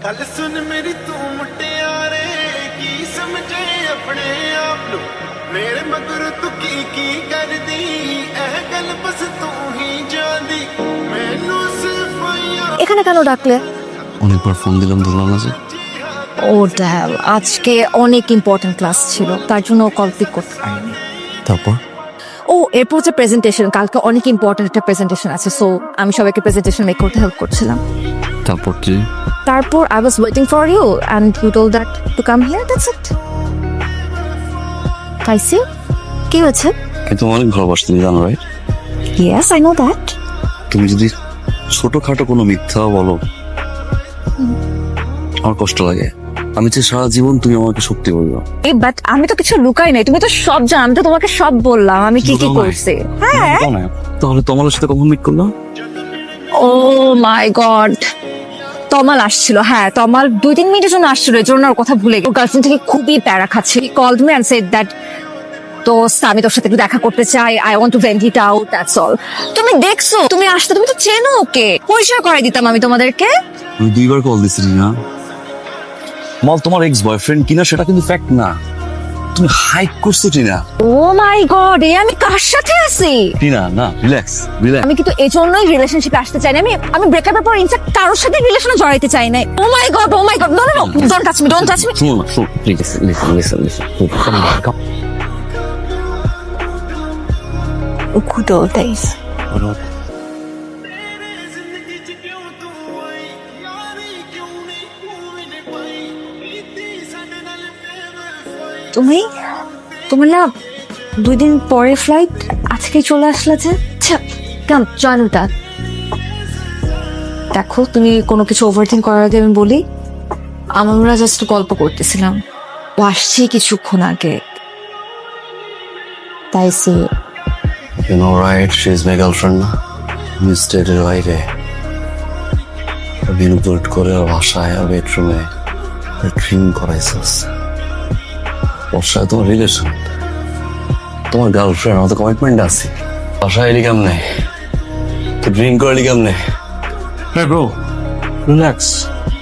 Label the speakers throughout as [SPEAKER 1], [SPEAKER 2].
[SPEAKER 1] गल सुन मेरी तू मुटियारे की समझे अपने आप नु मेरे मगर तू की कर दी एह गल बस तू ही जानी मैनू सिर्फ
[SPEAKER 2] এখানে কেন ডাকলে?
[SPEAKER 3] অনেকবার ফোন দিলাম ধরলাম না যে।
[SPEAKER 2] ও ড্যাম, আজকে অনেক ইম্পর্টেন্ট ক্লাস ছিল, তার জন্য কল পিক করতে পারিনি।
[SPEAKER 3] তারপর
[SPEAKER 2] ও এরপর হচ্ছে প্রেজেন্টেশন, কালকে অনেক ইম্পর্টেন্ট একটা প্রেজেন্টেশন আছে, সো আমি সবাইকে প্রেজেন্টেশন মেক করতে হেল্প করছিলাম।
[SPEAKER 3] তারপর কি?
[SPEAKER 2] তারপর I was waiting for you and you told that to come here, that's it. কাইসি, কি হয়েছে?
[SPEAKER 3] কিন্তু অনেক ভালোবাসি তুমি জানো, right?
[SPEAKER 2] Yes, I know that.
[SPEAKER 3] তুমি যদি ছোটখাটো কোনো মিথ্যা বলো আমার কষ্ট লাগে। আমি চাই সারা জীবন তুমি আমাকে সত্যি বলবো।
[SPEAKER 2] বাট আমি তো কিছু লুকাই নাই, তুমি তো সব জানো, আমি তো তোমাকে সব বললাম আমি কি কি
[SPEAKER 3] লুকাও নাই।
[SPEAKER 2] করছি। হ্যাঁ,
[SPEAKER 3] তাহলে তোমার সাথে কখন মিট করলাম?
[SPEAKER 2] ও মাই গড, তমাল আসছিল। হ্যাঁ, তমাল 2-3 মিনিটের জন্য আসছিল, এর জন্য ওর কথা ভুলে গেছি। গার্লফ্রেন্ড থেকে খুবই প্যারা খাচ্ছে। He called me and said that দোস্ত আমি তোর সাথে একটু দেখা করতে চাই, I want to vent it out, that's all. তুমি দেখছো, তুমি আসতে, তুমি তো চেনো ওকে, পরিচয় করাই দিতাম আমি তোমাদেরকে।
[SPEAKER 3] আমি 2বার কল দিছি না। মাল তোমার এক্স বয়ফ্রেন্ড কিনা সেটা কিন্তু ফ্যাক্ট না, তুমি হাইক করছো টিনা।
[SPEAKER 2] ও মাই গড, আমি কার সাথে আছি?
[SPEAKER 3] টিনা না, রিল্যাক্স রিল্যাক্স।
[SPEAKER 2] আমি কিন্তু এই জন্যই রিলেশনশিপে আসতে চাই না। আমি ব্রেকআপের পর ইনফ্যাক্ট কারোর সাথে রিলেশনে জড়াইতে চাই না। Oh my god, oh my god, no no no, don't touch me, don't touch me.
[SPEAKER 3] শোনো না, শোনো please, listen listen listen.
[SPEAKER 2] Good old days.
[SPEAKER 1] जिंदगी च क्यों तू आई यारी क्यों नहीं भूल पाई नीति साडे नाल बेवफाई
[SPEAKER 2] তোমার না 2 দিন পরে ফ্লাইট, আজকে চলে আসলে যে। Come join with that. দেখো, তুমি কোনো কিছু ওভারথিঙ্ক করার আগে আমি বলি, আমরা জাস্ট গল্প করতেছিলাম, ও আসছি কিছুক্ষণ আগে, তাই সে
[SPEAKER 3] You know, right? She's my girlfriend. You stayed right. বিনুপুট করে ওর বাসায় আর বেডরুমে ড্রিম করাইছিস। ওর সাথে তোমার রিলেশন, তোমার গার্লফ্রেন্ড, আমার তো কমিটমেন্ট আছে। বাসায় এলি কেমনে, তো ড্রিঙ্ক করলি কেমনে?
[SPEAKER 4] হ্যাঁ ব্রো, রিল্যাক্স।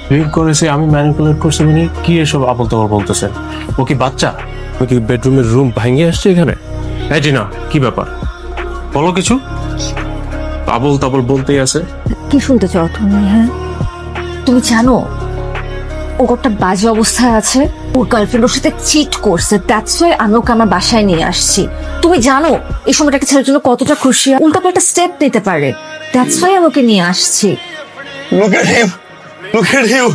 [SPEAKER 4] ড্রিঙ্ক করেছে, আমি ম্যানিপুলেট করছি, মানে কি এসব আবল তাবল বলতেছেন? ও কি বাচ্চা? ও কি বেডরুমের রুম ভাঙিয়ে আসছে এখানে? হ্যাঁ জি না, কি ব্যাপার বলো কিছু। আবল তাবল বলতেই আছে।
[SPEAKER 2] কি শুনতে চাও তুমি? হ্যাঁ, তুমি জানো ও একটা বাজে অবস্থায় আছে, ওর গার্লফ্রেন্ড ওর সাথে চিট করছে, দ্যাটস ওয়াই আমি ওকে আমার বাসায় নিয়ে আসছি। তুমি জানো এই সময়টা একটা ছেলের জন্য কতটা খুশি, উল্টাপাল্টা স্টেপ নিতে পারে, দ্যাটস ওয়াই আমি ওকে নিয়ে আসছি।
[SPEAKER 3] Look at him! Look at you!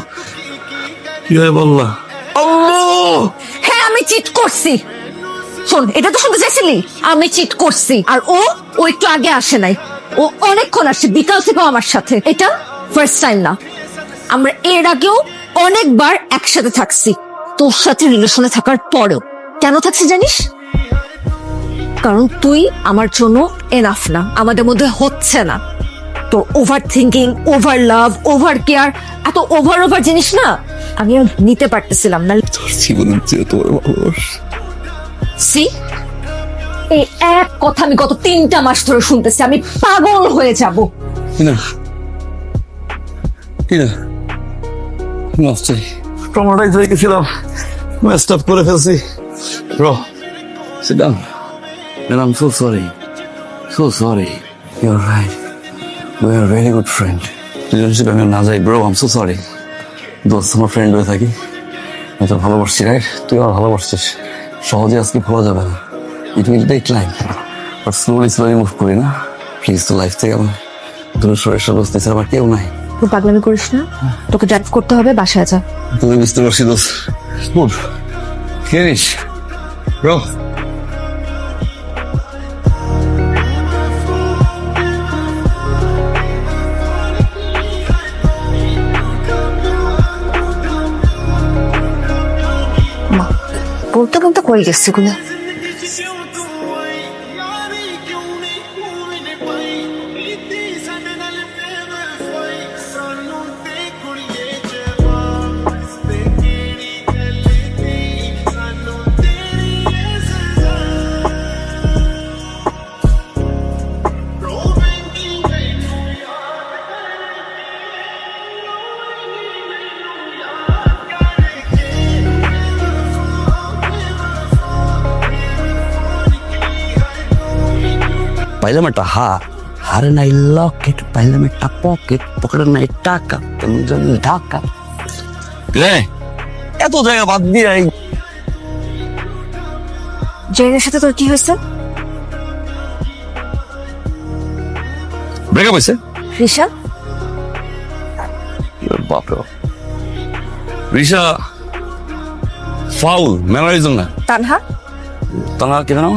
[SPEAKER 3] কি হয় বললা? আম্মু!
[SPEAKER 2] হ্যাঁ, আমি চিট করছি। শোন, এটা তো শুনতে চাইছিলি, আমি চিট করছি। আর ও একটু আগে আসে নাই, ও অনেকক্ষণ আসছে, বিকাল থেকেও আমার সাথে। এটা ফার্স্ট টাইম না, আমরা এর আগেও অনেকবার একসাথে থাকছি, তোর সাথে রিলেশনে থাকার পরেও। কেন থাকছি জানিস? কারণ তুই আমার জন্য এনাফ না, আমাদের মধ্যে হচ্ছে না। তোর ওভার থিঙ্কিং, ওভার লাভ, ওভার কেয়ার, এত ওভার জিনিস না আমি আর নিতে পারতেছিলাম না।
[SPEAKER 3] তোর জীবনের চেয়ে তোমার ভালোবাসা।
[SPEAKER 2] সি, এই এক কথা আমি গত 3টা মাস ধরে শুনতেছি, আমি পাগল হয়ে যাব।
[SPEAKER 3] টিনা, টিনা, মাফি, ট্রমাটাইজ হয়ে গেছিলাম, মেসড আপ করে ফেলছি। Bro, sit down. Man, I'm so sorry. So sorry. You're right. We are a very good friend. Relationship আমি না যাই, ব্রো, I'm so sorry. দোস্ত, আমার ফ্রেন্ড হয়ে থাকি, আমি তো ভালোবাসছি, রাইট? তুই আমার ভালোবাসছিস, সহজে আজকে ভোলা যাবে না। It will take time, but slowly move করি না প্লিজ। তো লাইফ থেকে আমার দূরে সরে বসতে আমার কেউ নাই।
[SPEAKER 2] তুই পাগলামি করিস না, তোকে ড্রাইভ করতে হবে, বাসায় যা।
[SPEAKER 3] তুমি বুঝতে পারছি দোস্ত। Move, finish, bro.
[SPEAKER 2] বলতে বলতে করে গেছে গুলো।
[SPEAKER 1] क्यों तू आई यारी क्यों नहीं भूल पाई नीति साडे नाल बेवफाई सानू ते कुड़िए जवाब ते केड़ी चलदी सानू तेरी ये सजा रोवेंगी मैनू याद
[SPEAKER 3] পাইলাম একটা হারে নাই লকেট, পাইলাম একটা পকেট, পকেটের নাই টাকা, কেমন জানি ঢাকা। রে এত জায়গা বাদ দিয়ে
[SPEAKER 2] জেনের সাথে তোর কি হয়েছে?
[SPEAKER 3] ব্রেকআপ হয়েছে।
[SPEAKER 2] রিশা?
[SPEAKER 3] বাপরে রিশা ফাউল ম্যানারিজম না।
[SPEAKER 2] তানহা?
[SPEAKER 3] তানহা কি জানো?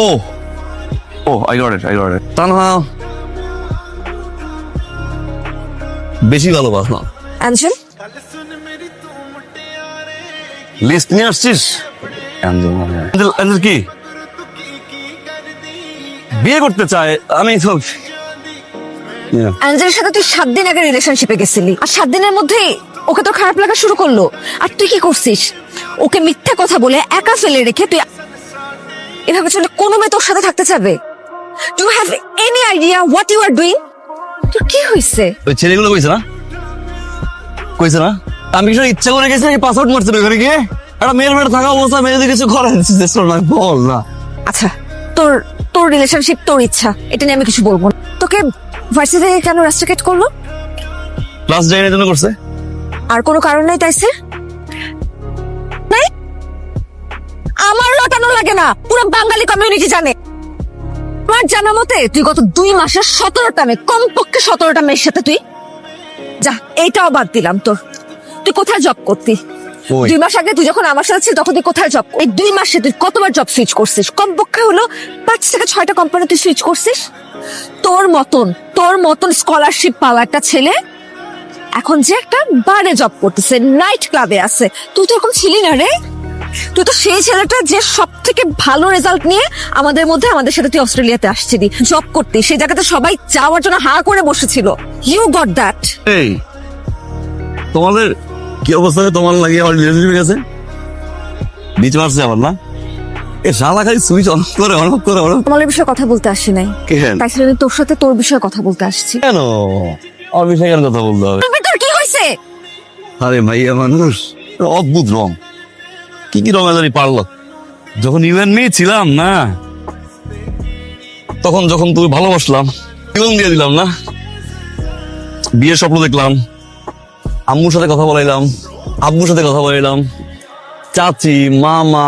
[SPEAKER 3] ও I got it. তানহা বেশি ভালোবাস না।
[SPEAKER 2] অ্যাঞ্জেল?
[SPEAKER 3] লিস্ট নিয়ে আসছিস? অ্যাঞ্জেল কি বিয়ে করতে চায়? আমি সব
[SPEAKER 2] অ্যাঞ্জেলের সাথে তুই 7 দিন আগে রিলেশনশিপে গেছিলি, আর 7 দিনের মধ্যে ওকে তো খারাপ লাগা শুরু করলো। আর তুই কি করছিস? ওকে মিথ্যা কথা বলে একা ফেলে রেখে তুই এভাবে চলে কোনো মেয়ে তোর সাথে থাকতে চাবে? Do you have any idea what you are doing? তোর কি হয়েছে?
[SPEAKER 3] ওই ছেলেগুলো কইছে না আমি কিছু ইচ্ছা করে গেছি নাকি পাসওয়ার্ড মারছে ওখানে গিয়ে? একটা মেয়ের থাকা অবস্থা মেয়েদের কিছু করে বল না।
[SPEAKER 2] আচ্ছা, তোর তোর রিলেশনশিপ, তোর ইচ্ছা, এটা নিয়ে আমি কিছু বলবো না। তোকে ভার্সিটি থেকে কেন রাস্ট্রিকেট করলো?
[SPEAKER 3] ক্লাস যাইনের জন্য করছে।
[SPEAKER 2] আর কোনো কারণ নাই তাই স্যার? নাই, আমার রটানো লাগে না, পুরো বাঙালি কমিউনিটি জানে। আমার জানা মতে তুই গত 2 মাসে 17টা মেয়ে, কমপক্ষে 17টা মেয়ের সাথে তুই যা। এইটাও বাদ দিলাম তোর, তুই কোথায় জব করতি? 2 মাস আগে তুই যখন আমার সাথে ছিল তখন তুই কোথায় জব? এই 2 মাসে তুই কতবার জব সুইচ করছিস? কমপক্ষে হলো 5 থেকে 6টা কোম্পানি তুই সুইচ করছিস। তোর মতন স্কলারশিপ পাওয়া একটা ছেলে এখন যে একটা বারে জব করতেছে, নাইট ক্লাবে আছে, তুই তো এরকম ছিলি না রে। তুই তো সেই ছেলেটা যে সব থেকে ভালো রেজাল্ট নিয়ে আমাদের সাথে তুই অস্ট্রেলিয়াতে আসছিলি জব করতে, সেই জায়গাতে সবাই যাওয়ার জন্য হা করে বসেছিল। You got that.
[SPEAKER 3] এই তোমাদের কি অবস্থা? তোমার লাগে আমার রিলেশনশিপ গেছে নিচ মারছে আমার না? এ শালা খালি সুইচ অন করে
[SPEAKER 2] তোমার বিষয়ে কথা বলতে আসি নাই, তাই ছিল তোর সাথে তোর বিষয়ে কথা বলতে আসছি।
[SPEAKER 3] কেন আমার বিষয়ে কেন কথা বলতে হবে?
[SPEAKER 2] তোর কি হয়েছে?
[SPEAKER 3] আরে ভাইয়া মানুষ অদ্ভুত রং, কি রঙাদারি পারলো। যখন ইউ এন্ড মি ছিলাম না, তখন যখন তুই ভালোবাসলাম জীবন দিয়ে দিলাম না, বিয়ের স্বপ্ন দেখলাম, আম্মুর সাথে কথা বলাইলাম, আব্বুর সাথে কথা বলাইলাম, চাচি মামা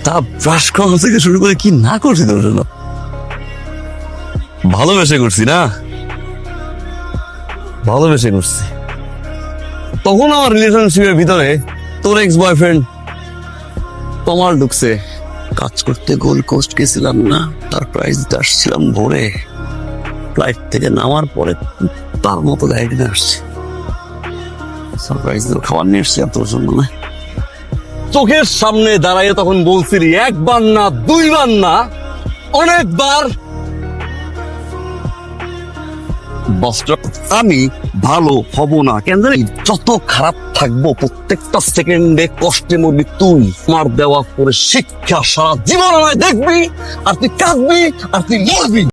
[SPEAKER 3] তা ব্রাশ করা থেকে শুরু করে কি না করছি তোর জন্য। ভালোবেসে করছি না, ভালোবেসে করছি। তখন আমার রিলেশনশিপের ভিতরে তোর এক্স বয়ফ্রেন্ড তোমার ঢুকছে। কাজ করতে গোল্ড কোস্ট গেছিলাম না, তার প্রাইস দিতে আসছিলাম ভোরে, ফ্লাইট থেকে নামার পরে তার মতো গাড়ি কিনে আসছে, সারপ্রাইজ খাবার নিয়ে এসছি তোর জন্য না। চোখের সামনে দাঁড়াইয়ে তখন বলছিলি 1 বার না 2 বার না অনেকবার, আমি ভালো হব না কেন জানি? যত খারাপ থাকবো প্রত্যেকটা সেকেন্ডে কষ্টে মরবি তুই। আমার দেওয়া করে শিক্ষা সারা জীবন আমায় দেখবি, আর তুই কাঁদবি, আর তুই মরবি।